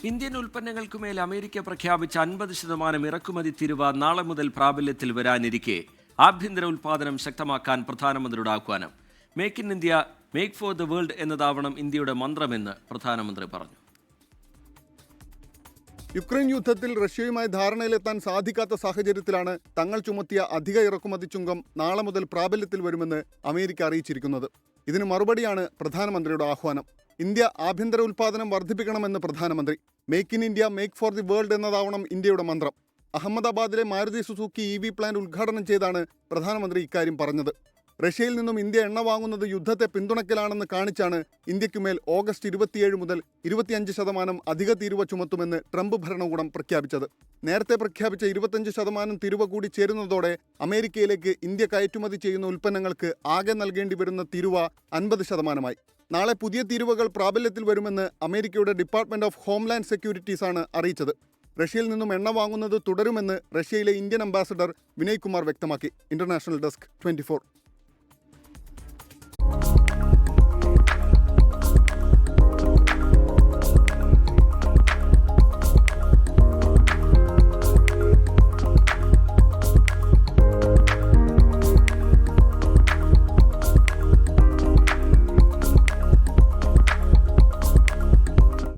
Indian ഉൽപ്പന്നങ്ങൾക്കുമേൽ America പ്രഖ്യാപിച്ച 50% ഇറക്കുമതി തീരുവ നാളെ മുതൽ പ്രാബല്യത്തിൽ വരാനിരിക്കെ ആഭ്യന്തര ഉൽപ്പാദനം ശക്തമാക്കാൻ പ്രധാനമന്ത്രിയുടെ ആഹ്വാനം. Make in India, make for the world എന്നതാവണം ഇന്ത്യയുടെ മന്ത്രമെന്ന് പ്രധാനമന്ത്രി പറഞ്ഞു. യുക്രൈൻ യുദ്ധത്തിൽ റഷ്യയുമായി ധാരണയിലെത്താൻ സാധിക്കാത്ത സാഹചര്യത്തിലാണ് തങ്ങൾ ചുമത്തിയ അധിക ഇറക്കുമതി ചുങ്കം നാളെ മുതൽ പ്രാബല്യത്തിൽ വരുമെന്ന് അമേരിക്ക അറിയിച്ചിരിക്കുന്നത്. ഇതിന് മറുപടിയാണ് പ്രധാനമന്ത്രിയുടെ ആഹ്വാനം. ഇന്ത്യ ആഭ്യന്തര ഉൽപ്പാദനം വർദ്ധിപ്പിക്കണമെന്ന് പ്രധാനമന്ത്രി. Make in India, make for the world എന്നതാവണം ഇന്ത്യയുടെ മന്ത്രം. അഹമ്മദാബാദിലെ മാരുതി സുസുക്കി EV പ്ലാന്റ് ഉദ്ഘാടനം ചെയ്താണ് പ്രധാനമന്ത്രി ഇക്കാര്യം പറഞ്ഞത്. റഷ്യയിൽ നിന്നും ഇന്ത്യ എണ്ണ വാങ്ങുന്നത് യുദ്ധത്തെ പിന്തുണയ്ക്കലാണെന്ന് കാണിച്ചാണ് ഇന്ത്യക്കുമേൽ ഓഗസ്റ്റ് 27 മുതൽ 25% അധിക തീരുവ ചുമത്തുമെന്ന് ട്രംപ് ഭരണകൂടം പ്രഖ്യാപിച്ചത്. നേരത്തെ പ്രഖ്യാപിച്ച 25% തീരുവ കൂടി ചേരുന്നതോടെ അമേരിക്കയിലേക്ക് ഇന്ത്യ കയറ്റുമതി ചെയ്യുന്ന ഉൽപ്പന്നങ്ങൾക്ക് ആകെ നൽകേണ്ടി വരുന്ന തീരുവ 50%. നാളെ പുതിയ തീരുവകൾ പ്രാബല്യത്തിൽ വരുമെന്ന് അമേരിക്കയുടെ ഡിപ്പാർട്ട്മെന്റ് ഓഫ് ഹോംലാൻഡ് സെക്യൂരിറ്റീസ് ആണ് അറിയിച്ചത്. റഷ്യയിൽ നിന്നും എണ്ണ വാങ്ങുന്നത് തുടരുമെന്ന് റഷ്യയിലെ ഇന്ത്യൻ അംബാസഡർ വിനയ് കുമാർ വ്യക്തമാക്കി. International desk 24.